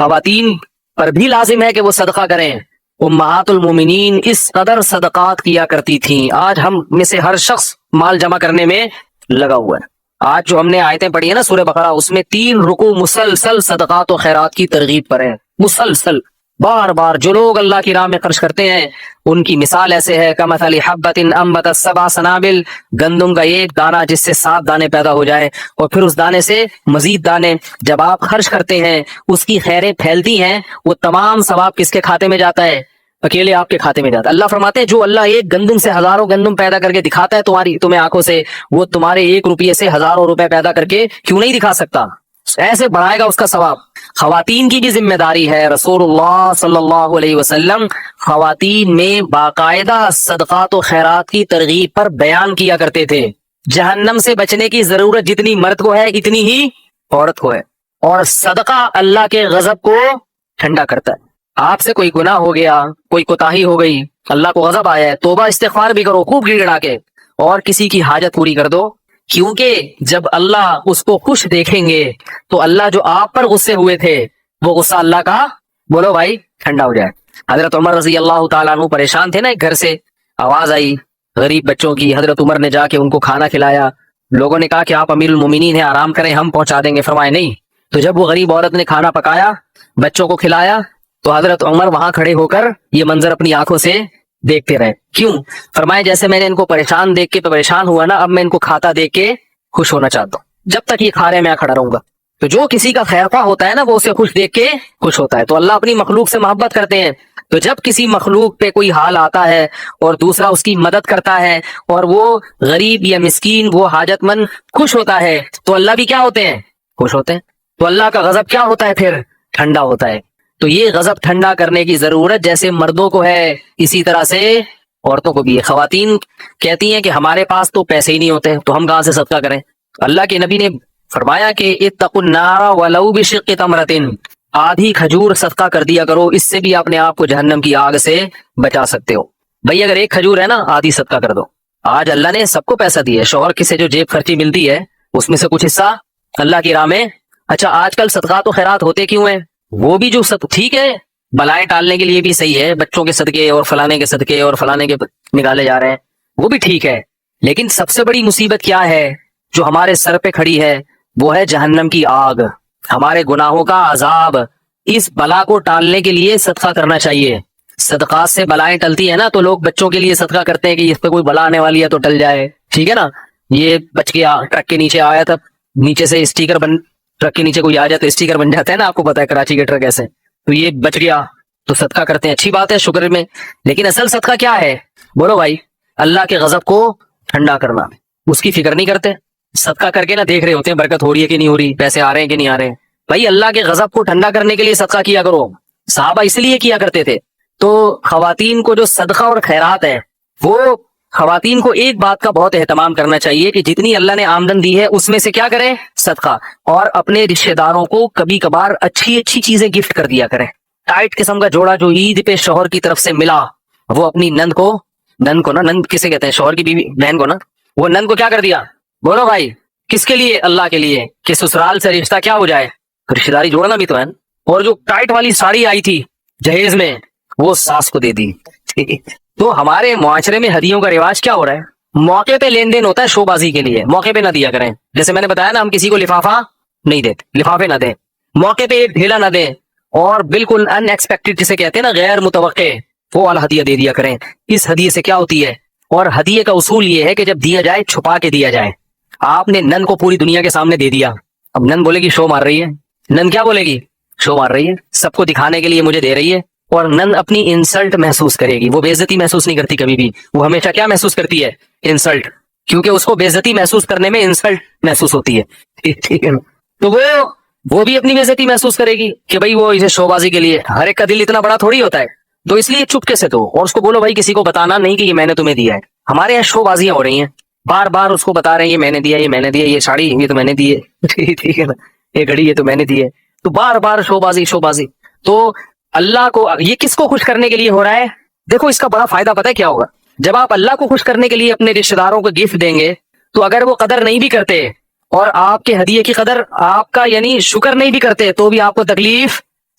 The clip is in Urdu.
خواتین پر بھی لازم ہے کہ وہ صدقہ کریں. امہات المومنین اس قدر صدقات کیا کرتی تھیں. آج ہم میں سے ہر شخص مال جمع کرنے میں لگا ہوا ہے. آج جو ہم نے آیتیں پڑھی ہیں نا سورہ بقرہ، اس میں 3 رکوع مسلسل صدقات و خیرات کی ترغیب پر ہیں. مسلسل بار بار جو لوگ اللہ کی راہ میں خرچ کرتے ہیں ان کی مثال ایسے ہے کمثل حبۃ انبتت 7 سنابل، گندم کا ایک دانہ جس سے 7 دانے پیدا ہو جائے اور پھر اس دانے سے مزید دانے. جب آپ خرچ کرتے ہیں اس کی خیریں پھیلتی ہیں، وہ تمام ثواب کس کے کھاتے میں جاتا ہے؟ اکیلے آپ کے کھاتے میں جاتا ہے. اللہ فرماتے ہیں جو اللہ ایک گندم سے ہزاروں گندم پیدا کر کے دکھاتا ہے تمہیں آنکھوں سے، وہ تمہارے 1 روپیے سے ہزاروں روپے پیدا کر کے کیوں نہیں دکھا سکتا؟ ایسے بڑھائے گا اس کا ثواب. خواتین کی بھی ذمہ داری ہے. رسول اللہ صلی اللہ علیہ وسلم خواتین میں باقاعدہ صدقات و خیرات کی ترغیب پر بیان کیا کرتے تھے. جہنم سے بچنے کی ضرورت جتنی مرد کو ہے اتنی ہی عورت کو ہے، اور صدقہ اللہ کے غضب کو ٹھنڈا کرتا ہے. آپ سے کوئی گناہ ہو گیا، کوئی کوتاہی ہو گئی، اللہ کو غضب آیا ہے، توبہ استغفار بھی کرو خوب گڑ گڑا کے، اور کسی کی حاجت پوری کر دو. کیونکہ جب اللہ اس کو خوش دیکھیں گے تو اللہ جو آپ پر غصے ہوئے تھے وہ غصہ اللہ کا بولو بھائی ٹھنڈا ہو جائے. حضرت عمر رضی اللہ تعالیٰ عنہ پریشان تھے نا، ایک گھر سے آواز آئی غریب بچوں کی. حضرت عمر نے جا کے ان کو کھانا کھلایا. لوگوں نے کہا کہ آپ امیر المومنین ہیں، آرام کریں، ہم پہنچا دیں گے. فرمائے نہیں. تو جب وہ غریب عورت نے کھانا پکایا، بچوں کو کھلایا، تو حضرت عمر وہاں کھڑے ہو کر یہ منظر اپنی آنکھوں سے دیکھتے رہے. کیوں؟ فرمائے جیسے میں نے ان کو پریشان دیکھ کے پریشان ہوا نا، اب میں ان کو کھاتا دیکھ کے خوش ہونا چاہتا ہوں. جب تک یہ کھا رہے میں کھڑا رہوں گا. تو جو کسی کا خیر خواہ ہوتا ہے نا وہ اسے خوش دیکھ کے خوش ہوتا ہے. تو اللہ اپنی مخلوق سے محبت کرتے ہیں. تو جب کسی مخلوق پہ کوئی حال آتا ہے اور دوسرا اس کی مدد کرتا ہے اور وہ غریب یا مسکین، وہ حاجت مند خوش ہوتا ہے، تو اللہ بھی کیا ہوتے ہیں؟ خوش ہوتے ہیں. تو اللہ کا غضب کیا ہوتا ہے پھر؟ ٹھنڈا ہوتا ہے. تو یہ غضب ٹھنڈا کرنے کی ضرورت جیسے مردوں کو ہے اسی طرح سے عورتوں کو بھی ہے. خواتین کہتی ہیں کہ ہمارے پاس تو پیسے ہی نہیں ہوتے تو ہم کہاں سے صدقہ کریں. اللہ کے نبی نے فرمایا کہ اتقوا النار ولو بشق تمرۃ، آدھی کھجور صدقہ کر دیا کرو، اس سے بھی اپنے آپ کو جہنم کی آگ سے بچا سکتے ہو. بھئی اگر ایک کھجور ہے نا، آدھی صدقہ کر دو. آج اللہ نے سب کو پیسہ دیا ہے. شوہر کی سے جو جیب خرچی ملتی ہے اس میں سے کچھ حصہ اللہ کی راہ میں. اچھا آج کل صدقات و خیرات ہوتے کیوں ہیں؟ وہ بھی جو ٹھیک ہے، بلائیں ٹالنے کے لیے بھی صحیح ہے، بچوں کے صدقے اور فلانے کے صدقے اور فلانے کے نکالے جا رہے ہیں، وہ بھی ٹھیک ہے. لیکن سب سے بڑی مصیبت کیا ہے جو ہمارے سر پہ کھڑی ہے؟ وہ ہے جہنم کی آگ، ہمارے گناہوں کا عذاب. اس بلا کو ٹالنے کے لیے صدقہ کرنا چاہیے. صدقات سے بلائیں ٹلتی ہے نا، تو لوگ بچوں کے لیے صدقہ کرتے ہیں کہ اس پہ کوئی بلا آنے والی ہے تو ٹل جائے. ٹھیک ہے نا، یہ بچ گیا، ٹرک کے نیچے آیا تھا، نیچے سے اسٹیکر ٹرک کے نیچے کوئی آ جائے تو اسٹیکر بن جاتا ہے نا، آپ کو پتا ہے کراچی کے ٹرک ایسے. تو یہ بچ گیا تو صدقہ کرتے ہیں، اچھی بات ہے، شکر میں. لیکن اصل صدقہ کیا ہے؟ بولو بھائی، اللہ کے غضب کو ٹھنڈا کرنا. اس کی فکر نہیں کرتے. صدقہ کر کے نہ دیکھ رہے ہوتے ہیں برکت ہو رہی ہے کہ نہیں ہو رہی، پیسے آ رہے ہیں کہ نہیں آ رہے ہیں. بھائی اللہ کے غضب کو ٹھنڈا کرنے کے لیے صدقہ کیا کرو. صحابہ اس لیے کیا کرتے تھے. تو خواتین کو جو صدقہ اور خیرات ہے، وہ خواتین کو ایک بات کا بہت اہتمام کرنا چاہیے کہ جتنی اللہ نے آمدن دی ہے اس میں سے کیا کریں؟ صدقہ. اور اپنے رشتہ داروں کو کبھی کبھار اچھی اچھی چیزیں گفٹ کر دیا کریں. ٹائٹ قسم کا جوڑا جو عید پہ شوہر کی طرف سے ملا، وہ اپنی نند کو نا، نند کسے کہتے ہیں؟ شوہر کی بیوی بہن کو نا. وہ نند کو کیا کر دیا؟ بولو بھائی کس کے لیے؟ اللہ کے لیے، کہ سسرال سے رشتہ کیا ہو جائے، رشتہ داری جوڑنا بھی تو ہے. اور جو ٹائٹ والی ساڑی آئی تھی جہیز میں، وہ ساس کو دے دی. تو ہمارے معاشرے میں ہدیوں کا رواج کیا ہو رہا ہے؟ موقع پہ لین دین ہوتا ہے شو بازی کے لیے، موقع پہ نہ دیا کریں. جیسے میں نے بتایا نا، ہم کسی کو لفافہ نہیں دیتے، لفافے نہ دیں، موقع پہ ایک ڈھیلا نہ دیں، اور بالکل ان ایکسپیکٹڈ جسے کہتے ہیں نا، غیر متوقع، وہ والا ہدیہ دے دیا کریں. اس ہدیے سے کیا ہوتی ہے؟ اور ہدیے کا اصول یہ ہے کہ جب دیا جائے چھپا کے دیا جائے. آپ نے نن کو پوری دنیا کے سامنے دے دیا، اب نن بولے گی شو مار رہی ہے. نن کیا بولے گی؟ شو مار رہی ہے، سب کو دکھانے کے لیے مجھے دے رہی ہے. اور نن اپنی انسلٹ محسوس کرے گی. وہ بے عزتی محسوس نہیں کرتی کبھی بھی، وہ ہمیشہ کیا محسوس کرتی ہے؟ انسلٹ. کیونکہ اس کو بے عزتی محسوس کرنے میں انسلٹ محسوس ہوتی ہے. ٹھیک ہے نا؟ تو وہ بھی اپنی بے عزتی محسوس کرے گی کہ بھائی وہ اسے شو بازی کے لیے. ہر ایک کا دل اتنا بڑا تھوڑی ہوتا ہے. تو اس لیے چپکے سے دو، اور اس کو بولو بھائی کسی کو بتانا نہیں کہ یہ میں نے تمہیں دیا ہے. ہمارے یہاں شو بازیاں ہو رہی ہیں، بار بار اس کو بتا رہے ہیں یہ میں نے دیا، یہ میں نے دیا، یہ ساڑی یہ تو میں نے دی ہے. ٹھیک ہے نا، یہ گھڑی یہ تو میں نے دی ہے. تو بار بار شو بازی شو بازی. تو اللہ کو یہ کس کو خوش کرنے کے لیے ہو رہا ہے؟ دیکھو اس کا بڑا فائدہ پتہ ہے کیا ہوگا؟ جب آپ اللہ کو خوش کرنے کے لیے اپنے رشتہ داروں کو گفٹ دیں گے، تو اگر وہ قدر نہیں بھی کرتے اور آپ کے ہدیے کی قدر آپ کا یعنی شکر نہیں بھی کرتے، تو بھی آپ کو تکلیف